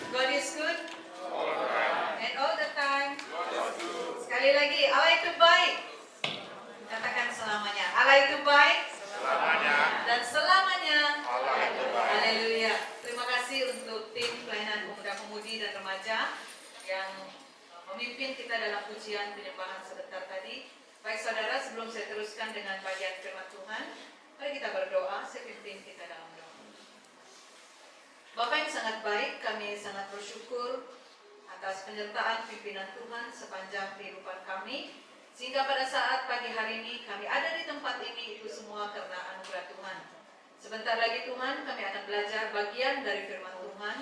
God is good and all the time. Sekali lagi, Allah itu baik. Katakan selamanya. Allah itu baik dan selamanya. Haleluya. Terima kasih untuk tim pelayanan pemuda-pemudi dan remaja yang memimpin kita dalam pujian penyembahan sebentar tadi. Baik saudara, sebelum saya teruskan dengan bagian firman Tuhan, mari kita berdoa. Saya pimpin kita dalam doa. Bapak yang sangat baik, kami sangat bersyukur atas penyertaan pimpinan Tuhan sepanjang kehidupan kami, sehingga pada saat pagi hari ini kami ada di tempat ini, itu semua karena anugerah Tuhan. Sebentar lagi Tuhan, kami akan belajar bagian dari firman Tuhan.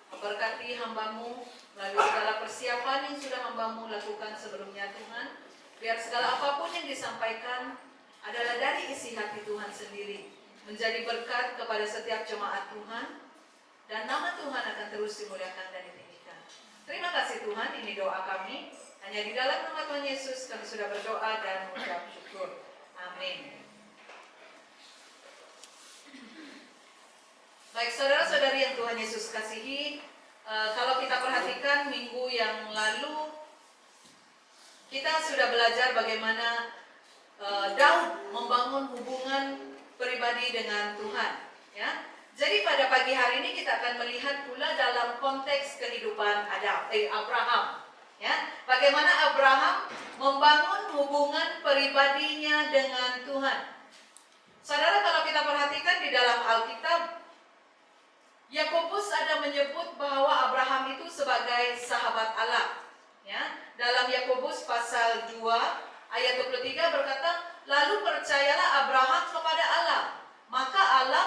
Memberkati hamba-Mu melalui segala persiapan yang sudah hamba-Mu lakukan sebelumnya Tuhan. Biar segala apapun yang disampaikan adalah dari isi hati Tuhan sendiri, menjadi berkat kepada setiap jemaat Tuhan, dan nama Tuhan akan terus dimuliakan dan ditinggikan. Terima kasih Tuhan, ini doa kami. Hanya di dalam nama Tuhan Yesus kami sudah berdoa dan mengucap syukur. Amin. Baik saudara-saudari yang Tuhan Yesus kasihi, kalau kita perhatikan minggu yang lalu kita sudah belajar bagaimana Daud membangun hubungan pribadi dengan Tuhan, ya. Jadi pada pagi hari ini kita akan melihat pula dalam konteks kehidupan Abraham, ya. Bagaimana Abraham membangun hubungan pribadinya dengan Tuhan. Saudara, kalau kita perhatikan di dalam Alkitab, Yakobus ada menyebut bahwa Abraham itu sebagai sahabat Allah, ya. Dalam Yakobus pasal 2 ayat 23 berkata, lalu percayalah Abraham kepada Allah, maka Allah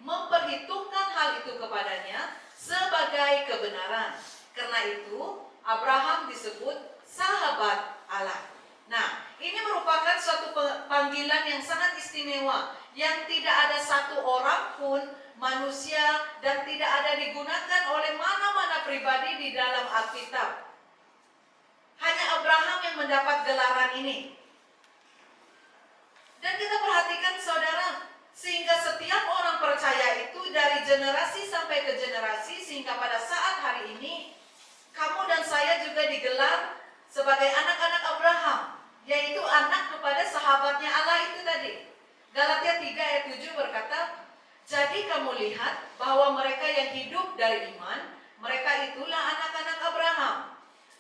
memperhitungkan hal itu kepadanya sebagai kebenaran. Karena itu Abraham disebut sahabat Allah. Nah, ini merupakan suatu panggilan yang sangat istimewa, yang tidak ada satu orang pun manusia dan tidak ada digunakan oleh mana-mana pribadi di dalam Alkitab. Hanya Abraham yang mendapat gelaran ini. Dan kita perhatikan saudara, sehingga setiap orang percaya itu dari generasi sampai ke generasi, sehingga pada saat hari ini kamu dan saya juga digelar sebagai anak-anak Abraham, yaitu anak kepada sahabatnya Allah itu tadi. Galatia 3 ayat 7 berkata, jadi kamu lihat bahwa mereka yang hidup dari iman, mereka itulah anak-anak Abraham.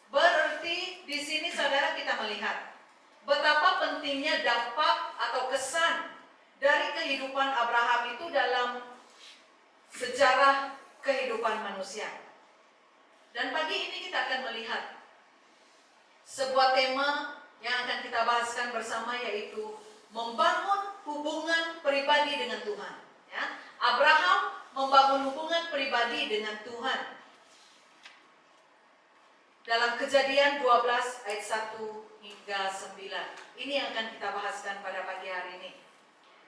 Berarti di sini saudara kita melihat betapa pentingnya dampak atau kesan dari kehidupan Abraham itu dalam sejarah kehidupan manusia. Dan pagi ini kita akan melihat sebuah tema yang akan kita bahaskan bersama, yaitu membangun hubungan pribadi dengan Tuhan, ya. Abraham membangun hubungan pribadi dengan Tuhan. Dalam Kejadian 12 ayat 1 hingga 9. Ini yang akan kita bahaskan pada pagi hari ini.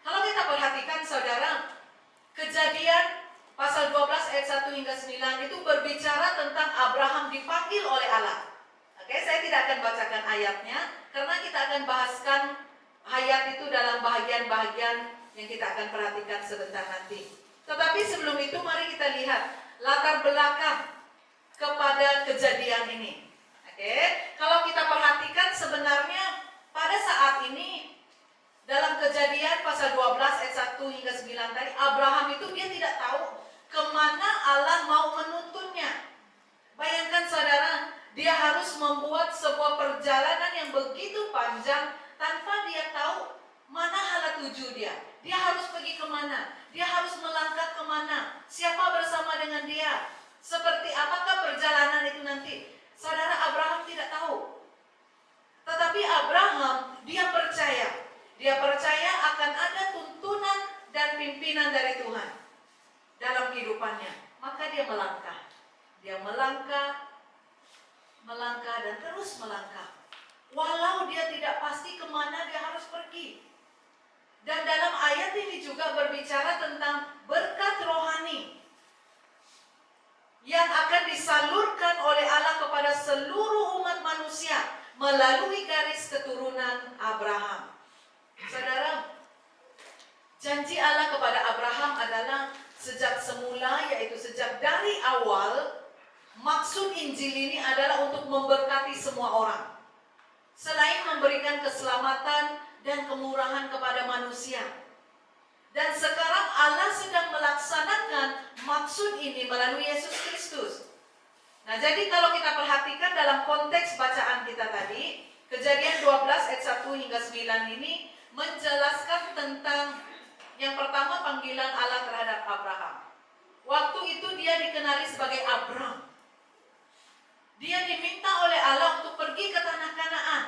Kalau kita perhatikan saudara, Kejadian pasal 12 ayat 1 hingga 9 itu berbicara tentang Abraham dipanggil oleh Allah. Oke, saya tidak akan bacakan ayatnya karena kita akan bahaskan ayat itu dalam bahagian-bahagian yang kita akan perhatikan sebentar nanti. Tetapi sebelum itu mari kita lihat latar belakang kepada kejadian ini. Oke, kalau kita perhatikan sebenarnya pada saat ini dalam Kejadian pasal 12 ayat 1 hingga 9 tadi, Abraham itu dia tidak tahu kemana Allah mau menuntunnya. Bayangkan saudara, dia harus membuat sebuah perjalanan yang begitu panjang tanpa dia tahu mana hala tuju dia. Dia harus pergi kemana, dia harus melangkah kemana, siapa bersama dengan dia, seperti apakah perjalanan itu nanti. Saudara, Abraham tidak tahu. Tetapi Abraham, dia percaya. Dia percaya akan ada tuntunan dan pimpinan dari Tuhan dalam kehidupannya. Maka dia melangkah. Dia melangkah dan terus melangkah. Walau dia tidak pasti kemana dia harus pergi. Dan dalam ayat ini juga berbicara tentang berkat rohani yang akan disalurkan oleh Allah kepada seluruh umat manusia melalui garis keturunan Abraham. Saudara, janji Allah kepada Abraham adalah sejak semula, yaitu sejak dari awal, maksud Injil ini adalah untuk memberkati semua orang. Selain memberikan keselamatan dan kemurahan kepada manusia. Dan sekarang Allah sedang melaksanakan maksud ini melalui Yesus Kristus. Nah, jadi kalau kita perhatikan dalam konteks bacaan kita tadi, Kejadian 12 ayat 1 hingga 9 ini menjelaskan tentang yang pertama panggilan Allah terhadap Abraham. Waktu itu dia dikenali sebagai Abram. Dia diminta oleh Allah untuk pergi ke tanah Kanaan.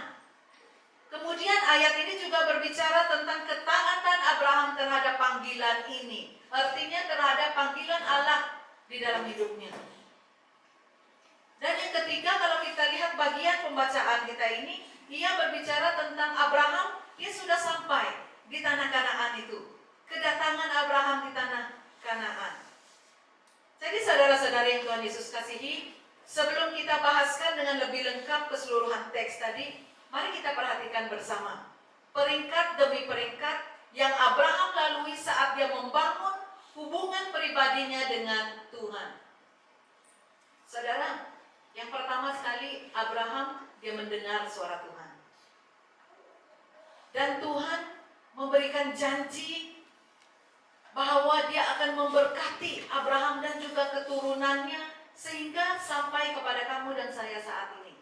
Kemudian ayat ini juga berbicara tentang ketaatan Abraham terhadap panggilan ini. Artinya terhadap panggilan Allah di dalam hidupnya. Dan yang ketiga, kalau kita lihat bagian pembacaan kita ini, ia berbicara tentang Abraham, dia sudah sampai di tanah Kanaan itu. Kedatangan Abraham di tanah Kanaan. Jadi saudara-saudara yang Tuhan Yesus kasihi, sebelum kita bahaskan dengan lebih lengkap keseluruhan teks tadi, mari kita perhatikan bersama peringkat demi peringkat yang Abraham lalui saat dia membangun hubungan pribadinya dengan Tuhan. Saudara, yang pertama sekali Abraham, dia mendengar suara Tuhan. Dan Tuhan memberikan janji bahwa dia akan memberkati Abraham dan juga keturunannya sehingga sampai kepada kamu dan saya saat ini.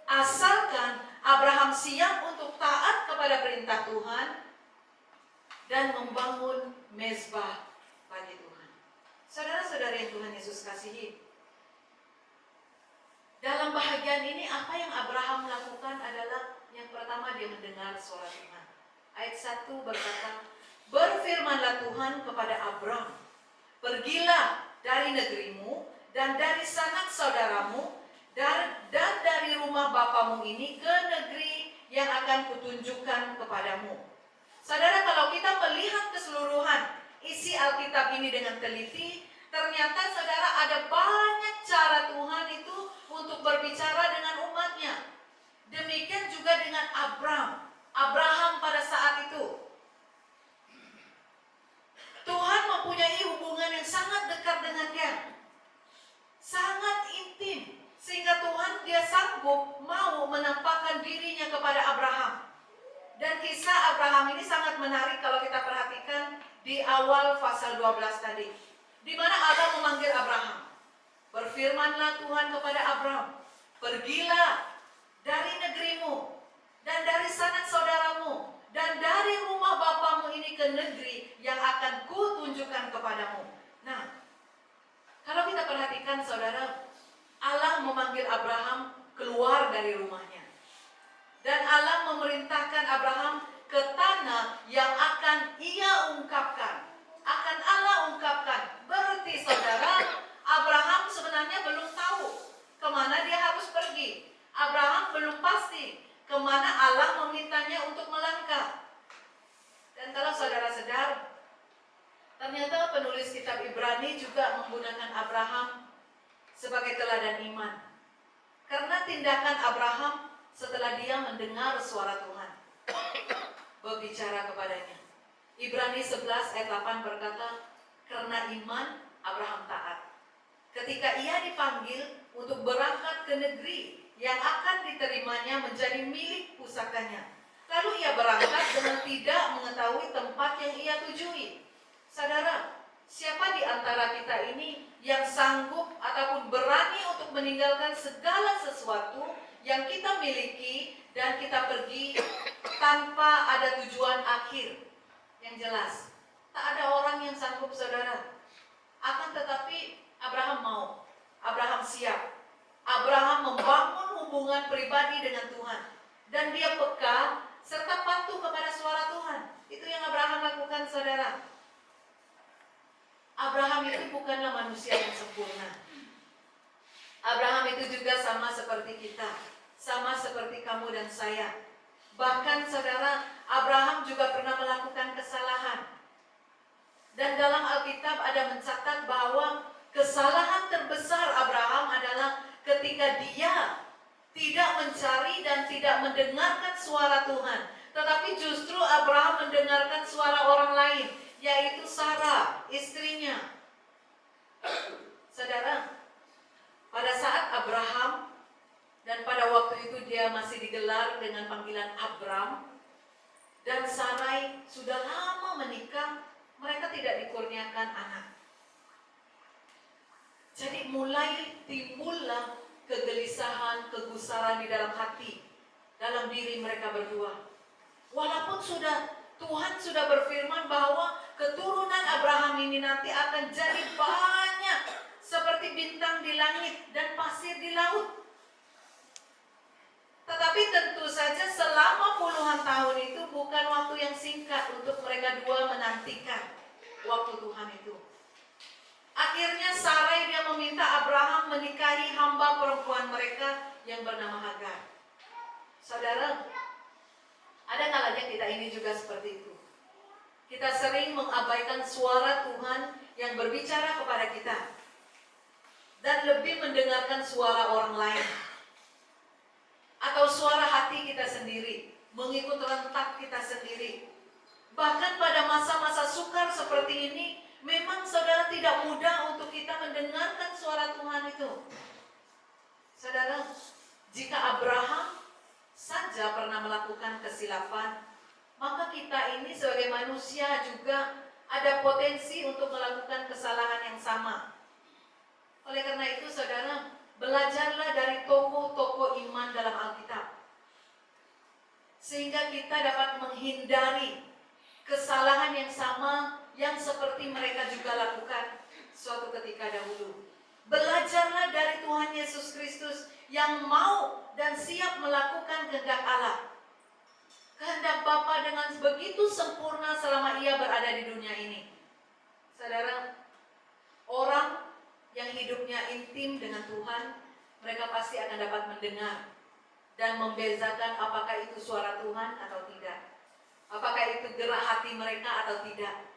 Asalkan Abraham siap untuk taat kepada perintah Tuhan dan membangun mezbah bagi Tuhan. Saudara-saudara yang Tuhan Yesus kasihi, dalam bahagian ini apa yang Abraham lakukan adalah yang pertama dia mendengar suara Tuhan. Ayat 1 berkata, berfirmanlah Tuhan kepada Abram, pergilah dari negerimu dan dari sanak saudaramu dan dari rumah bapamu ini ke negeri yang akan kutunjukkan kepadamu. Saudara, kalau kita melihat keseluruhan isi Alkitab ini dengan teliti, ternyata saudara ada banyak cara Tuhan itu untuk berbicara dengan umatnya. Demikian juga dengan Abraham pada saat itu. Tuhan mempunyai hubungan yang sangat dekat dengan dia. Sangat intim. Sehingga Tuhan dia sanggup mau menampakkan dirinya kepada Abraham. Dan kisah Abraham ini sangat menarik kalau kita perhatikan di awal pasal 12 tadi. Di mana Allah memanggil Abraham. Berfirmanlah Tuhan kepada Abraham, pergilah dari negerimu dan dari sanak saudaramu dan dari rumah bapamu ini ke negeri yang akan kutunjukkan kepadamu. Nah, kalau kita perhatikan saudara, Allah memanggil Abraham keluar dari rumahnya. Dan Allah memerintahkan Abraham ke tanah yang akan ia ungkapkan. Akan Allah ungkapkan. Berarti saudara, Abraham sebenarnya belum tahu kemana dia harus pergi. Abraham belum pasti kemana Allah memintanya untuk melangkah. Dan kalau saudara sadar, ternyata penulis kitab Ibrani juga menggunakan Abraham sebagai teladan iman. Karena tindakan Abraham setelah dia mendengar suara Tuhan berbicara kepadanya. Ibrani 11 ayat 8 berkata, karena iman Abraham taat. Ketika ia dipanggil untuk berangkat ke negeri yang akan diterimanya menjadi milik pusakanya. Lalu ia berangkat dengan tidak mengetahui tempat yang ia tujui. Saudara, siapa di antara kita ini yang sanggup ataupun berani untuk meninggalkan segala sesuatu yang kita miliki dan kita pergi tanpa ada tujuan akhir yang jelas? Tak ada orang yang sanggup, saudara. Akan tetapi Abraham mau, Abraham siap. Abraham membangun hubungan pribadi dengan Tuhan. Dan dia peka serta patuh kepada suara Tuhan. Itu yang Abraham lakukan, saudara. Abraham itu bukanlah manusia yang sempurna. Abraham itu juga sama seperti kita. Sama seperti kamu dan saya. Bahkan saudara, Abraham juga pernah melakukan kesalahan. Dan dalam Alkitab ada mencatat bahwa kesalahan terbesar Abraham adalah ketika dia tidak mencari dan tidak mendengarkan suara Tuhan. Tetapi justru Abraham mendengarkan suara orang lain yaitu Sarah, istrinya. Saudara, pada saat Abraham, dan pada waktu itu dia masih digelar dengan panggilan Abram, dan Sarai sudah lama menikah, mereka tidak dikurniakan anak. Jadi mulai timbullah kegelisahan, kegusaran di dalam hati, dalam diri mereka berdua. Walaupun Tuhan sudah berfirman bahwa keturunan Abraham ini nanti akan jadi banyak seperti bintang di langit dan pasir di laut. Tetapi tentu saja selama puluhan tahun itu bukan waktu yang singkat untuk mereka dua menantikan waktu Tuhan itu. Akhirnya Sarai dia meminta Abraham menikahi hamba perempuan mereka yang bernama Hagar. Saudara, ada kalanya kita ini juga seperti itu. Kita sering mengabaikan suara Tuhan yang berbicara kepada kita dan lebih mendengarkan suara orang lain atau suara hati kita sendiri, mengikut rentak kita sendiri. Bahkan pada masa-masa sukar seperti ini, memang saudara tidak mudah untuk kita mendengarkan suara Tuhan itu. Saudara, jika Abraham saja pernah melakukan kesilapan, maka kita ini sebagai manusia juga ada potensi untuk melakukan kesalahan yang sama. Oleh karena itu saudara, belajarlah dari tokoh-tokoh iman dalam Alkitab, sehingga kita dapat menghindari kesalahan yang sama yang seperti mereka juga lakukan suatu ketika dahulu. Belajarlah dari Tuhan Yesus Kristus yang mau dan siap melakukan kehendak Allah, kehendak Bapa dengan begitu sempurna selama ia berada di dunia ini. Saudara, orang yang hidupnya intim dengan Tuhan, mereka pasti akan dapat mendengar dan membezakan apakah itu suara Tuhan atau tidak, apakah itu gerak hati mereka atau tidak.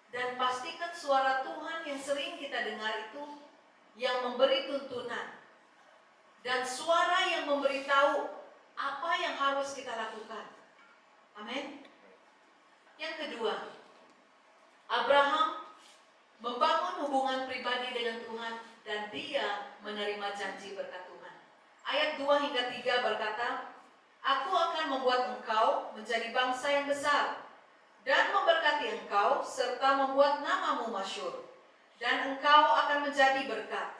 Dan pastikan suara Tuhan yang sering kita dengar itu yang memberi tuntunan dan suara yang memberitahu apa yang harus kita lakukan. Amin. Yang kedua, Abraham membangun hubungan pribadi dengan Tuhan dan dia menerima janji berkat Tuhan. Ayat 2 hingga 3 berkata, Aku akan membuat engkau menjadi bangsa yang besar dan memberkati engkau serta membuat namamu masyhur, dan engkau akan menjadi berkat.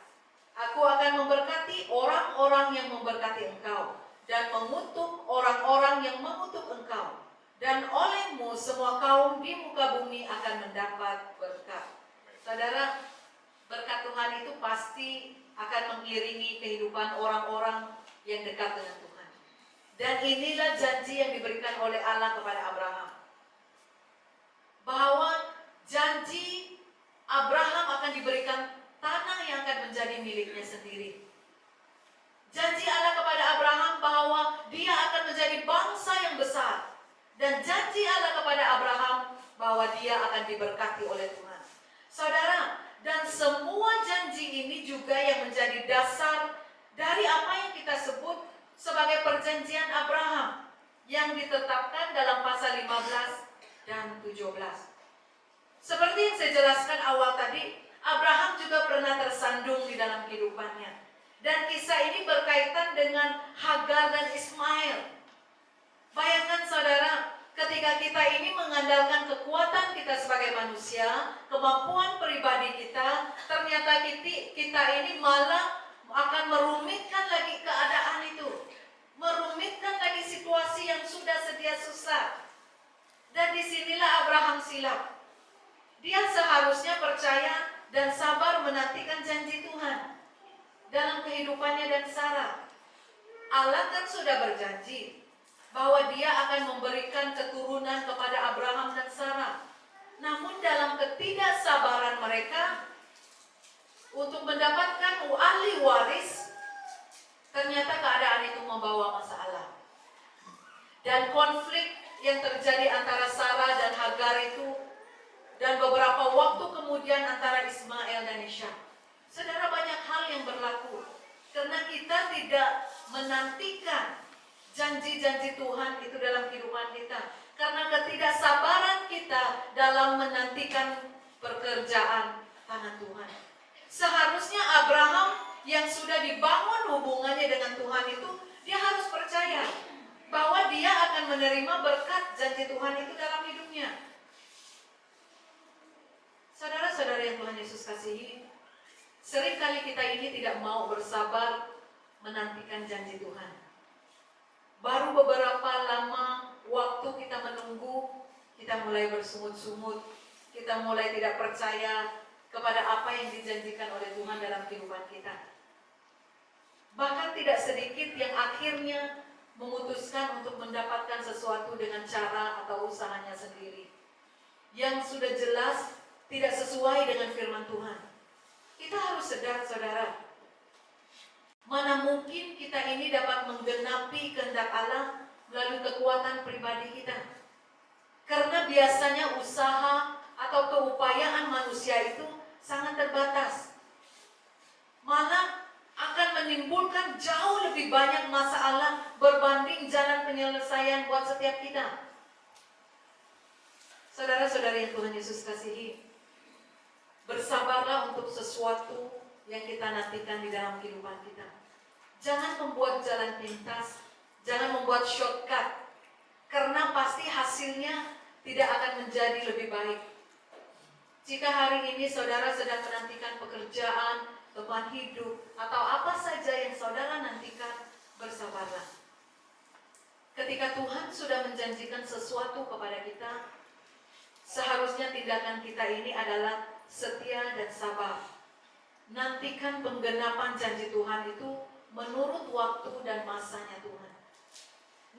Aku akan memberkati orang-orang yang memberkati engkau dan mengutuk orang-orang yang mengutuk engkau, dan olehmu semua kaum di muka bumi akan mendapat berkat. Saudara, berkat Tuhan itu pasti akan mengiringi kehidupan orang-orang yang dekat dengan Tuhan. Dan inilah janji yang diberikan oleh Allah kepada Abraham, bahwa janji Abraham akan diberikan tanah yang akan menjadi miliknya sendiri. Janji Allah kepada Abraham bahwa dia akan menjadi bangsa yang besar, dan janji Allah kepada Abraham bahwa dia akan diberkati oleh Tuhan. Saudara, dan semua janji ini juga yang menjadi dasar dari apa yang kita sebut sebagai perjanjian Abraham yang ditetapkan dalam pasal 15 dan 17. Seperti yang saya jelaskan awal tadi, Abraham juga pernah tersandung di dalam kehidupannya. Dan kisah ini berkaitan dengan Hagar dan Ismail. Bayangkan saudara, ketika kita ini mengandalkan kekuatan kita sebagai manusia, kemampuan pribadi kita, ternyata kita ini malah akan merumitkan lagi keadaan itu, merumitkan lagi situasi yang sudah sedia susah. Dan disinilah Abraham silap. Dia seharusnya percaya dan sabar menantikan janji Tuhan dalam kehidupannya dan Sarah. Allah kan sudah berjanji bahwa dia akan memberikan keturunan kepada Abraham dan Sarah. Namun dalam ketidaksabaran mereka untuk mendapatkan ahli waris, ternyata keadaan itu membawa masalah. Dan konflik yang terjadi antara Sarah dan Hagar itu, dan beberapa waktu kemudian antara Ismail dan Ishak. Saudara, banyak hal yang berlaku karena kita tidak menantikan janji-janji Tuhan itu dalam kehidupan kita. Karena ketidaksabaran kita dalam menantikan pekerjaan tangan Tuhan. Seharusnya Abraham yang sudah dibangun hubungannya dengan Tuhan itu, dia harus percaya bahwa dia akan menerima berkat janji Tuhan itu dalam hidupnya. Saudara-saudara yang Tuhan Yesus kasihi, seringkali kita ini tidak mau bersabar menantikan janji Tuhan. Baru beberapa lama waktu kita menunggu, kita mulai bersungut-sungut, kita mulai tidak percaya kepada apa yang dijanjikan oleh Tuhan dalam kehidupan kita. Bahkan tidak sedikit yang akhirnya memutuskan untuk mendapatkan sesuatu dengan cara atau usahanya sendiri, yang sudah jelas tidak sesuai dengan firman Tuhan. Kita harus sadar, saudara, mana mungkin kita ini dapat menggenapi kehendak Allah melalui kekuatan pribadi kita. Karena biasanya usaha atau keupayaan manusia itu sangat terbatas. Malah akan menimbulkan jauh lebih banyak masalah berbanding jalan penyelesaian buat setiap kita. Saudara-saudari yang Tuhan Yesus kasihi, bersabarlah untuk sesuatu yang kita nantikan di dalam kehidupan kita. Jangan membuat jalan pintas, jangan membuat shortcut, karena pasti hasilnya tidak akan menjadi lebih baik. Jika hari ini saudara sedang menantikan pekerjaan, teman hidup, atau apa saja yang saudara nantikan, bersabarlah. Ketika Tuhan sudah menjanjikan sesuatu kepada kita, seharusnya tindakan kita ini adalah setia dan sabar. Nantikan penggenapan janji Tuhan itu menurut waktu dan masanya Tuhan.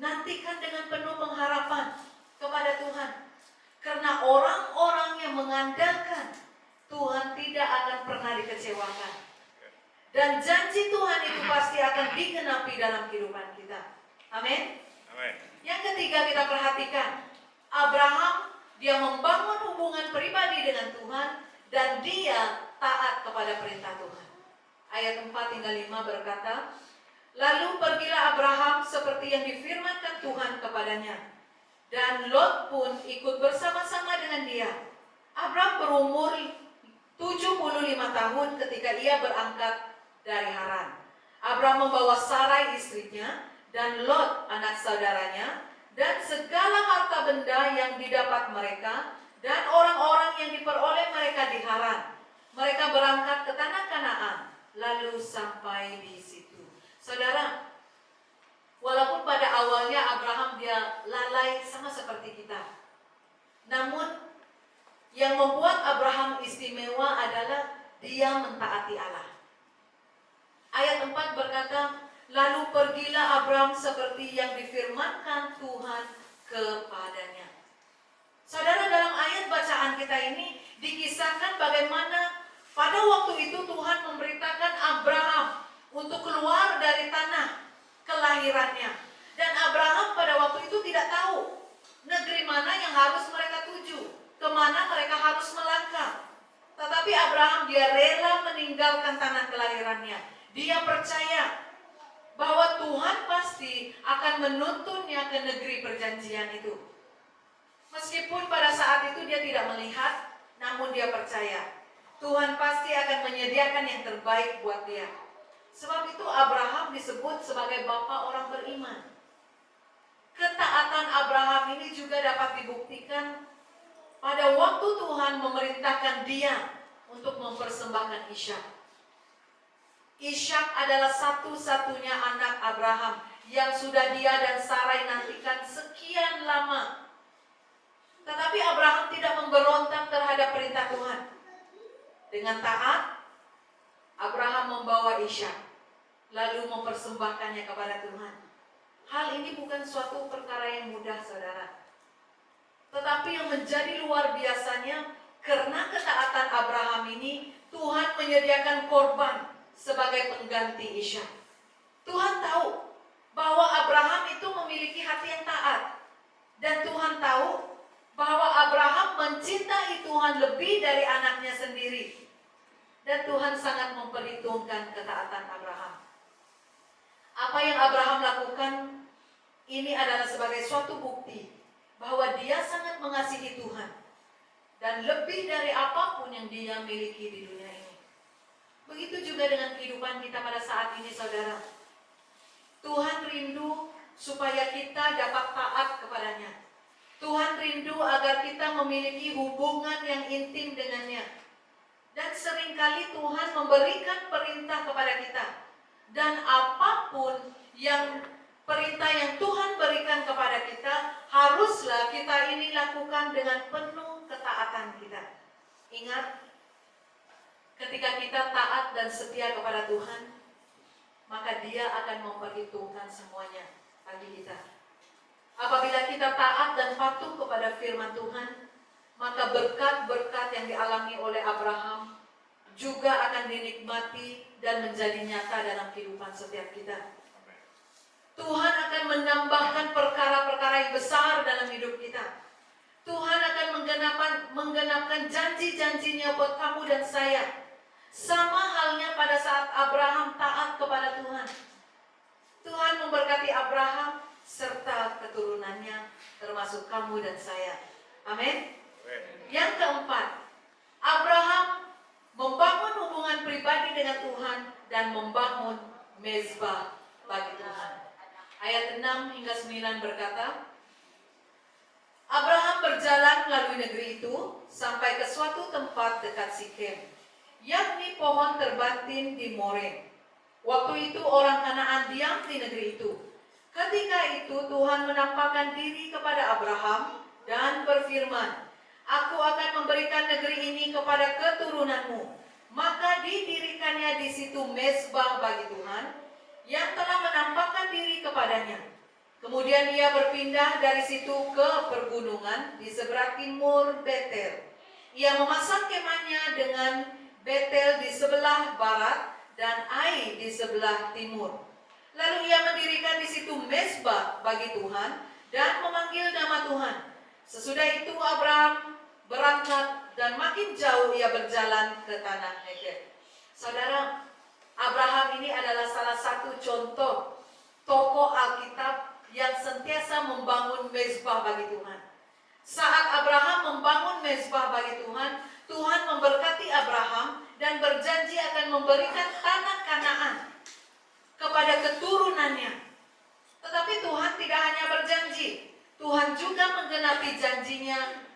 Nantikan dengan penuh pengharapan kepada Tuhan. Karena orang-orang yang mengandalkan Tuhan tidak akan pernah dikecewakan. Dan janji Tuhan itu pasti akan digenapi dalam kehidupan kita. Amin. Amin. Yang ketiga kita perhatikan, Abraham dia membangun hubungan pribadi dengan Tuhan dan dia taat kepada perintah Tuhan. Ayat 4 hingga 5 berkata, lalu pergilah Abraham seperti yang difirmankan Tuhan kepadanya. Dan Lot pun ikut bersama-sama dengan dia. Abraham berumur 75 tahun ketika ia berangkat dari Haran. Abraham membawa Sarai istrinya dan Lot anak saudaranya dan segala harta benda yang didapat mereka dan orang-orang yang diperoleh mereka di Haran. Mereka berangkat ke tanah Kanaan, lalu sampai di situ. Saudara, walaupun pada awalnya Abraham dia lalai sama seperti kita, namun yang membuat Abraham istimewa adalah dia mentaati Allah. Ayat 4 berkata, lalu pergilah Abraham seperti yang difirmankan Tuhan kepadanya. Saudara, dalam ayat bacaan kita ini dikisahkan bagaimana pada waktu itu Tuhan memberitakan Abraham untuk keluar dari tanah kelahirannya. Dan Abraham pada waktu itu tidak tahu negeri mana yang harus mereka tuju, kemana mereka harus melangkah. Tetapi Abraham dia rela meninggalkan tanah kelahirannya. Dia percaya bahwa Tuhan pasti akan menuntunnya ke negeri perjanjian itu. Meskipun pada saat itu dia tidak melihat, namun dia percaya Tuhan pasti akan menyediakan yang terbaik buat dia. Sebab itu Abraham disebut sebagai bapa orang beriman. Ketaatan Abraham ini juga dapat dibuktikan pada waktu Tuhan memerintahkan dia untuk mempersembahkan Ishak. Ishak adalah satu-satunya anak Abraham yang sudah dia dan Sarai nantikan sekian lama. Tetapi Abraham tidak memberontak terhadap perintah Tuhan. Dengan taat, Abraham membawa Ishak, lalu mempersembahkannya kepada Tuhan. Hal ini bukan suatu perkara yang mudah, saudara. Tetapi yang menjadi luar biasanya, karena ketaatan Abraham ini, Tuhan menyediakan korban sebagai pengganti Ishak. Tuhan tahu bahwa Abraham itu memiliki hati yang taat. Dan Tuhan tahu bahwa Abraham mencintai Tuhan lebih dari anaknya sendiri. Dan Tuhan sangat memperhitungkan ketaatan Abraham. Apa yang Abraham lakukan ini adalah sebagai suatu bukti bahwa dia sangat mengasihi Tuhan dan lebih dari apapun yang dia miliki di dunia ini. Begitu juga dengan kehidupan kita pada saat ini, saudara. Tuhan rindu supaya kita dapat taat kepadanya. Tuhan rindu agar kita memiliki hubungan yang intim dengannya. Dan seringkali Tuhan memberikan perintah kepada kita. Dan apapun yang perintah yang Tuhan berikan kepada kita, haruslah kita ini lakukan dengan penuh ketaatan kita. Ingat, ketika kita taat dan setia kepada Tuhan, maka Dia akan memperhitungkan semuanya bagi kita. Apabila kita taat dan patuh kepada firman Tuhan, maka berkat-berkat yang dialami oleh Abraham juga akan dinikmati dan menjadi nyata dalam kehidupan setiap kita. Tuhan akan menambahkan perkara-perkara yang besar dalam hidup kita. Tuhan akan menggenapkan janji-janjinya buat kamu dan saya. Sama halnya pada saat Abraham taat kepada Tuhan. Tuhan memberkati Abraham serta keturunannya, termasuk kamu dan saya. Amin. Yang keempat, Abraham membangun hubungan pribadi dengan Tuhan dan membangun mezbah bagi Tuhan. Ayat 6 hingga 9 berkata, Abraham berjalan melalui negeri itu sampai ke suatu tempat dekat Sikem, yakni pohon terbatin di More. Waktu itu orang Kanaan diam di negeri itu. Ketika itu Tuhan menampakkan diri kepada Abraham dan berfirman, Aku akan memberikan negeri ini kepada keturunanmu. Maka didirikannya di situ mezbah bagi Tuhan yang telah menampakkan diri kepadanya. Kemudian ia berpindah dari situ ke pergunungan di sebelah timur Betel. Ia memasang kemahnya dengan Betel di sebelah barat dan Ai di sebelah timur. Lalu ia mendirikan di situ mezbah bagi Tuhan dan memanggil nama Tuhan. Sesudah itu Abraham berangkat dan makin jauh ia berjalan ke tanah Negev. Saudara, Abraham ini adalah salah satu contoh tokoh Alkitab yang sentiasa membangun mezbah bagi Tuhan. Saat Abraham membangun mezbah bagi Tuhan, Tuhan memberkati Abraham dan berjanji akan memberikan tanah Kanaan kepada keturunannya. Tetapi Tuhan tidak hanya berjanji, Tuhan juga menggenapi janjinya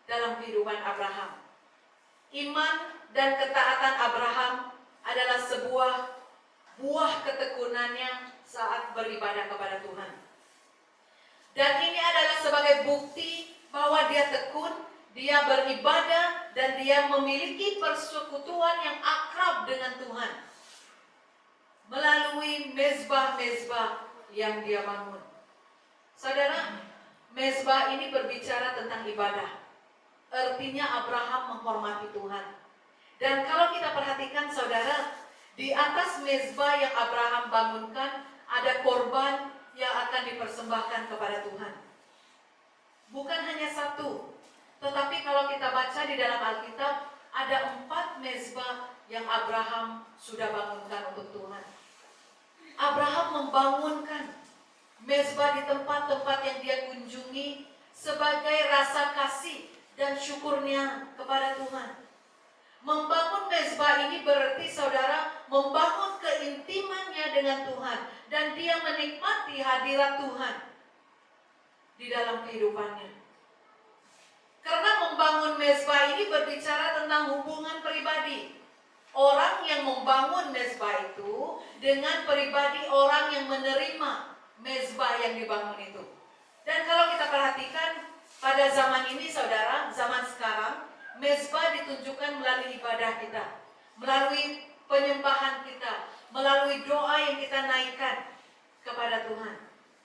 dalam kehidupan Abraham. Iman dan ketaatan Abraham adalah sebuah buah ketekunannya saat beribadah kepada Tuhan. Dan ini adalah sebagai bukti bahwa dia tekun, dia beribadah, dan dia memiliki persekutuan yang akrab dengan Tuhan melalui mezbah-mezbah yang dia bangun. Saudara, mezbah ini berbicara tentang ibadah. Artinya Abraham menghormati Tuhan. Dan kalau kita perhatikan, saudara, di atas mezbah yang Abraham bangunkan ada korban yang akan dipersembahkan kepada Tuhan. Bukan hanya satu, tetapi kalau kita baca di dalam Alkitab ada 4 mezbah yang Abraham sudah bangunkan untuk Tuhan. Abraham membangunkan mezbah di tempat-tempat yang dia kunjungi sebagai rasa kasih dan syukurnya kepada Tuhan. Membangun mezbah ini berarti saudara membangun keintimannya dengan Tuhan dan dia menikmati hadirat Tuhan di dalam kehidupannya. Karena membangun mezbah ini berbicara tentang hubungan pribadi. Orang yang membangun mezbah itu dengan pribadi orang yang menerima mezbah yang dibangun itu. Dan kalau kita perhatikan pada zaman ini saudara, zaman sekarang, mezbah ditunjukkan melalui ibadah kita, melalui penyembahan kita, melalui doa yang kita naikkan kepada Tuhan.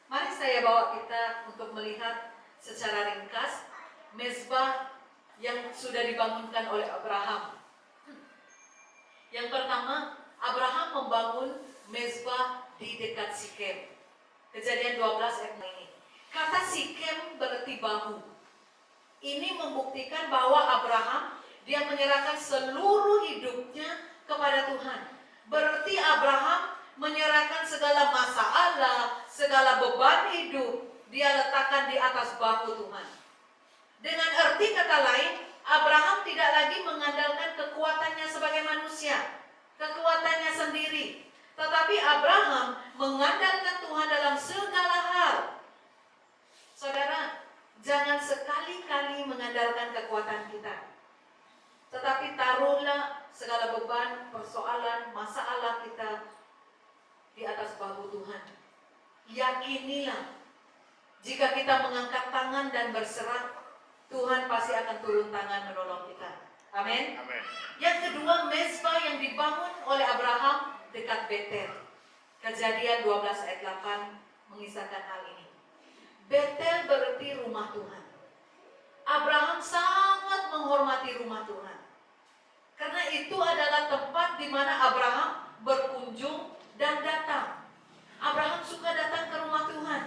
Mari saya bawa kita untuk melihat secara ringkas mezbah yang sudah dibangunkan oleh Abraham. Yang pertama, Abraham membangun mezbah di dekat Sikem. Kejadian 12 ayat ini. Kata Sikem berarti bahu. Ini membuktikan bahwa Abraham dia menyerahkan seluruh hidupnya kepada Tuhan. Berarti Abraham menyerahkan segala masalah, segala beban hidup, diletakkan di atas bahu Tuhan. Dengan arti kata lain, Abraham tidak lagi mengandalkan kekuatannya sebagai manusia, kekuatannya sendiri. Tetapi Abraham mengandalkan Tuhan dalam segala hal. Saudara, jangan sekali-kali mengandalkan kekuatan kita. Tetapi taruhlah segala beban, persoalan, masalah kita di atas bahu Tuhan. Yakinilah, jika kita mengangkat tangan dan berserah, Tuhan pasti akan turun tangan menolong kita. Amin. Yang kedua, mezbah yang dibangun oleh Abraham dekat Betel. Kejadian 12 ayat 8 mengisahkan hal ini. Betel berarti rumah Tuhan. Abraham sangat menghormati rumah Tuhan. Karena itu adalah tempat di mana Abraham berkunjung dan datang. Abraham suka datang ke rumah Tuhan.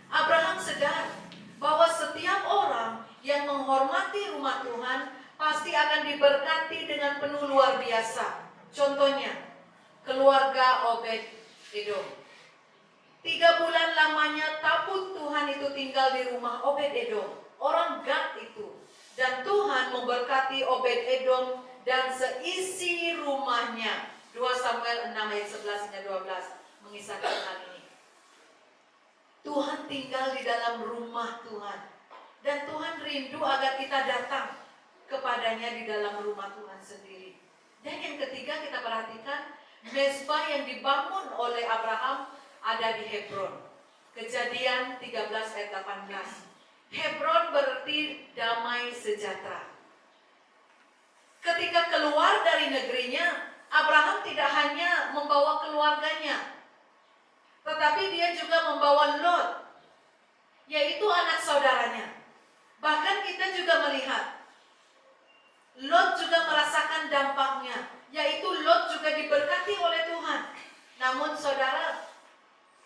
Abraham sadar bahwa setiap orang yang menghormati rumah Tuhan pasti akan diberkati dengan penuh luar biasa. Contohnya, keluarga Obed Edom. 3 bulan lamanya tabut Tuhan itu tinggal di rumah Obed Edom, orang Gad itu. Dan Tuhan memberkati Obed Edom dan seisi rumahnya. 2 Samuel 6 ayat 11 hingga 12 mengisahkan hal ini. Tuhan tinggal di dalam rumah Tuhan. Dan Tuhan rindu agar kita datang kepadanya di dalam rumah Tuhan sendiri. Dan yang ketiga, kita perhatikan mezbah yang dibangun oleh Abraham ada di Hebron. Kejadian 13 ayat 18. Hebron berarti damai sejahtera. Ketika keluar dari negerinya, Abraham tidak hanya membawa keluarganya, tetapi dia juga membawa Lot, yaitu anak saudaranya. Bahkan kita juga melihat Lot juga merasakan dampaknya, yaitu Lot juga diberkati oleh Tuhan. Namun saudara,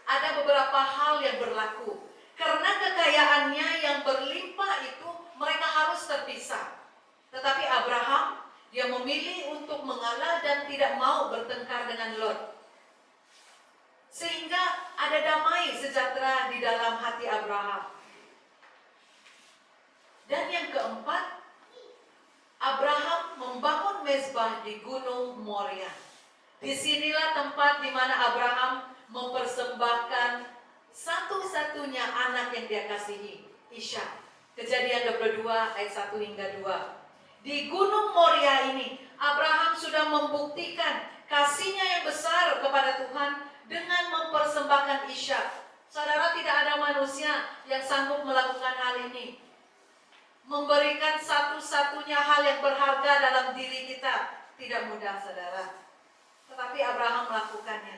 ada beberapa hal yang berlaku. Karena kekayaannya yang berlimpah itu, mereka harus terpisah. Tetapi Abraham, dia memilih untuk mengalah dan tidak mau bertengkar dengan Lot. Sehingga ada damai sejahtera di dalam hati Abraham. Dan yang keempat, Abraham membangun mezbah di Gunung Moria. Disinilah tempat di mana Abraham mempersembahkan satu-satunya anak yang dia kasihi, Ishak. Kejadian 22 ayat 1 hingga 2. Di Gunung Moria ini, Abraham sudah membuktikan kasihnya yang besar kepada Tuhan dengan mempersembahkan Ishak. Saudara, tidak ada manusia yang sanggup melakukan hal ini. Memberikan satu-satunya hal yang berharga dalam diri kita tidak mudah, saudara. Tetapi Abraham melakukannya.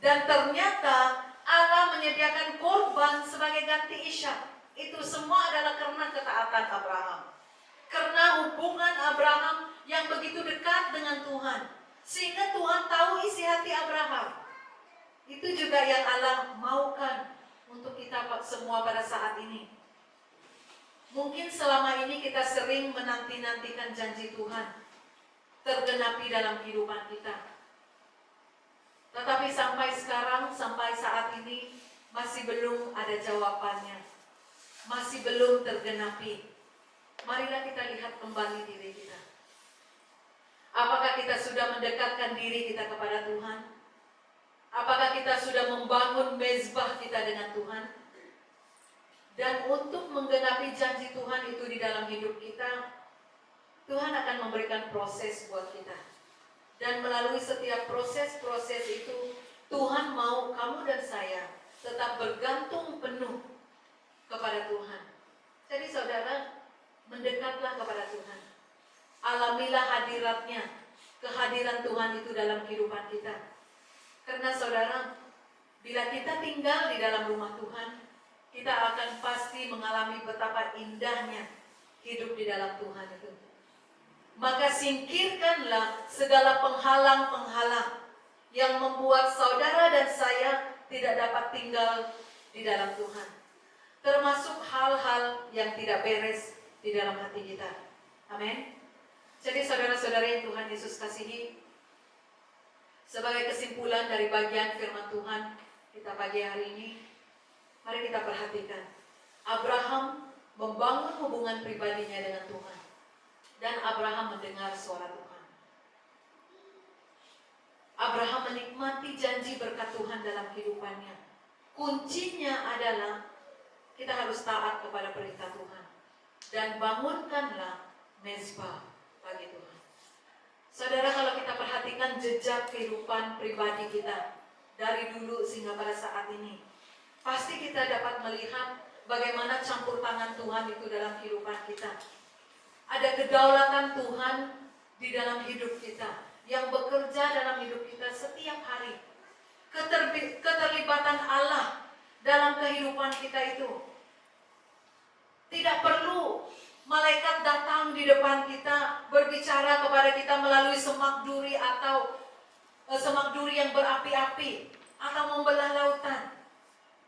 Dan ternyata Allah menyediakan korban sebagai ganti Ishak. Itu semua adalah karena ketaatan Abraham. Karena hubungan Abraham yang begitu dekat dengan Tuhan. Sehingga Tuhan tahu isi hati Abraham. Itu juga yang Allah maukan untuk kita semua pada saat ini. Mungkin selama ini kita sering menanti-nantikan janji Tuhan tergenapi dalam kehidupan kita. Tetapi sampai sekarang, sampai saat ini masih belum ada jawabannya. Masih belum tergenapi. Marilah kita lihat kembali diri kita. Apakah kita sudah mendekatkan diri kita kepada Tuhan? Apakah kita sudah membangun mezbah kita dengan Tuhan? Dan untuk menggenapi janji Tuhan itu di dalam hidup kita, Tuhan akan memberikan proses buat kita. Dan melalui setiap proses-proses itu, Tuhan mau kamu dan saya tetap bergantung penuh kepada Tuhan. Jadi saudara, mendekatlah kepada Tuhan. Alamilah hadiratnya, kehadiran Tuhan itu dalam kehidupan kita. Karena saudara, bila kita tinggal di dalam rumah Tuhan, kita akan pasti mengalami betapa indahnya hidup di dalam Tuhan itu. Maka singkirkanlah segala penghalang-penghalang yang membuat saudara dan saya tidak dapat tinggal di dalam Tuhan. Termasuk hal-hal yang tidak beres di dalam hati kita. Amin. Jadi saudara-saudara yang Tuhan Yesus kasihi, sebagai kesimpulan dari bagian firman Tuhan kita pagi hari ini, Mari kita perhatikan. Abraham membangun hubungan pribadinya dengan Tuhan. Dan Abraham mendengar suara Tuhan. Abraham menikmati janji berkat Tuhan dalam kehidupannya. Kuncinya adalah kita harus taat kepada perintah Tuhan. Dan bangunkanlah mezbah bagi Tuhan. Saudara, kalau kita perhatikan jejak kehidupan pribadi kita dari dulu sehingga pada saat ini, pasti kita dapat melihat bagaimana campur tangan Tuhan itu dalam kehidupan kita. Ada kedaulatan Tuhan di dalam hidup kita yang bekerja dalam hidup kita setiap hari. Keterlibatan Allah dalam kehidupan kita itu. Tidak perlu malaikat datang di depan kita berbicara kepada kita melalui semak duri atau semak duri yang berapi-api atau membelah lautan.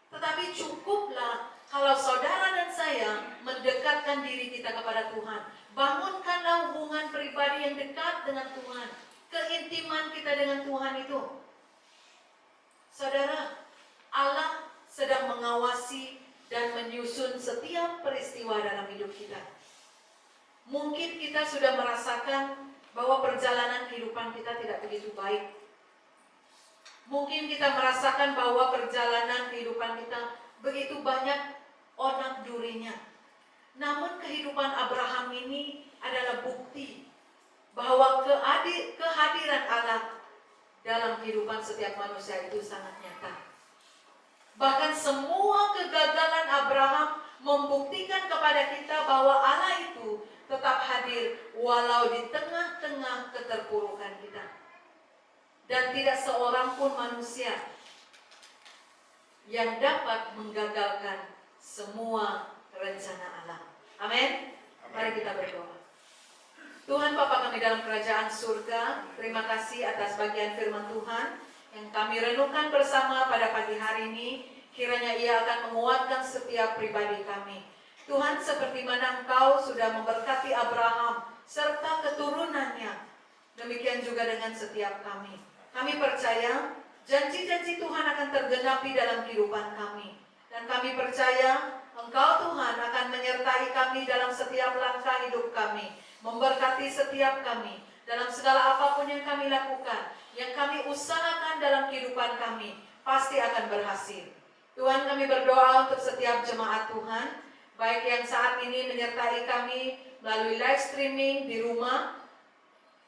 Tetapi cukuplah kalau saudara dan saya mendekatkan diri kita kepada Tuhan. Bangunkanlah hubungan pribadi yang dekat dengan Tuhan. Keintiman kita dengan Tuhan itu. Saudara, Allah sedang mengawasi dan menyusun setiap peristiwa dalam hidup kita. Mungkin kita sudah merasakan bahwa perjalanan kehidupan kita tidak begitu baik. Mungkin kita merasakan bahwa perjalanan kehidupan kita begitu banyak onak durinya. Namun kehidupan Abraham ini adalah bukti bahwa kehadiran Allah dalam kehidupan setiap manusia itu sangat nyata. Bahkan semua kegagalan Abraham membuktikan kepada kita bahwa Allah itu tetap hadir walau di tengah-tengah keterpurukan kita. Dan tidak seorang pun manusia yang dapat menggagalkan semua rencana Allah. Amin. Mari kita berdoa. Tuhan Bapa kami dalam kerajaan surga, terima kasih atas bagian firman Tuhan yang kami renungkan bersama pada pagi hari ini. Kiranya ia akan menguatkan setiap pribadi kami. Tuhan, seperti mana Engkau sudah memberkati Abraham serta keturunannya, demikian juga dengan setiap kami. Kami percaya janji-janji Tuhan akan tergenapi dalam kehidupan kami. Dan kami percaya Engkau Tuhan akan menyertai kami dalam setiap langkah hidup kami, memberkati setiap kami dalam segala apapun yang kami lakukan, yang kami usahakan dalam kehidupan kami, pasti akan berhasil. Tuhan, kami berdoa untuk setiap jemaat Tuhan, baik yang saat ini menyertai kami melalui live streaming di rumah,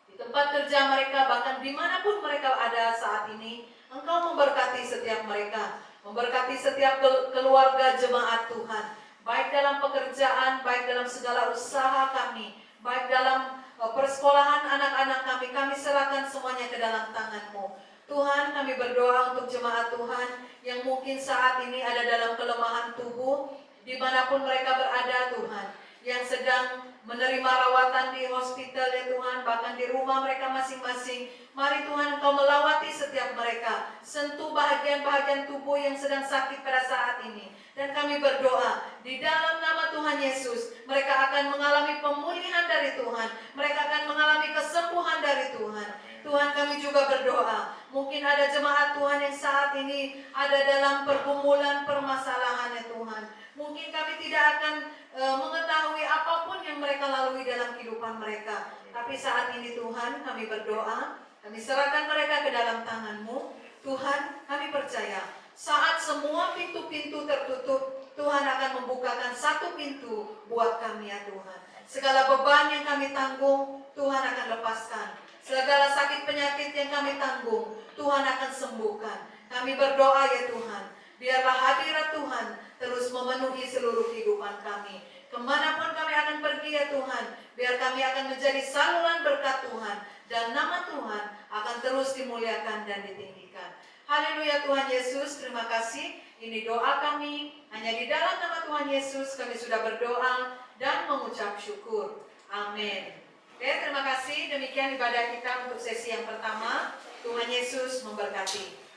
di tempat kerja mereka, bahkan dimanapun mereka ada saat ini. Engkau memberkati setiap mereka, memberkati setiap keluarga jemaat Tuhan, baik dalam pekerjaan, baik dalam segala usaha kami, baik dalam persekolahan anak-anak kami. Kami serahkan semuanya ke dalam tangan-Mu. Tuhan, kami berdoa untuk jemaat Tuhan yang mungkin saat ini ada dalam kelemahan tubuh, dimanapun mereka berada Tuhan, yang sedang menerima rawatan di hospital ya Tuhan, bahkan di rumah mereka masing-masing. Mari Tuhan Engkau melawati setiap mereka, sentuh bahagian-bahagian tubuh yang sedang sakit pada saat ini. Dan kami berdoa, di dalam nama Tuhan Yesus, mereka akan mengalami pemulihan dari Tuhan, mereka akan mengalami kesembuhan dari Tuhan. Tuhan, kami juga berdoa, mungkin ada jemaat Tuhan yang saat ini ada dalam pergumulan permasalahan ya Tuhan. Mungkin kami tidak akan mengetahui apapun yang mereka lalui dalam kehidupan mereka. Tapi saat ini Tuhan, kami berdoa, kami serahkan mereka ke dalam tangan-Mu. Tuhan, kami percaya saat semua pintu-pintu tertutup, Tuhan akan membukakan satu pintu buat kami ya Tuhan. Segala beban yang kami tanggung, Tuhan akan lepaskan. Segala sakit penyakit yang kami tanggung, Tuhan akan sembuhkan. Kami berdoa ya Tuhan, biarlah hadirat Tuhan terus memenuhi seluruh kehidupan kami. Kemanapun kami akan pergi ya Tuhan, biar kami akan menjadi saluran berkat Tuhan, dan nama Tuhan akan terus dimuliakan dan ditinggikan. Haleluya Tuhan Yesus, terima kasih. Ini doa kami, hanya di dalam nama Tuhan Yesus kami sudah berdoa dan mengucap syukur. Amin. Oke, terima kasih. Demikian ibadah kita untuk sesi yang pertama. Tuhan Yesus memberkati.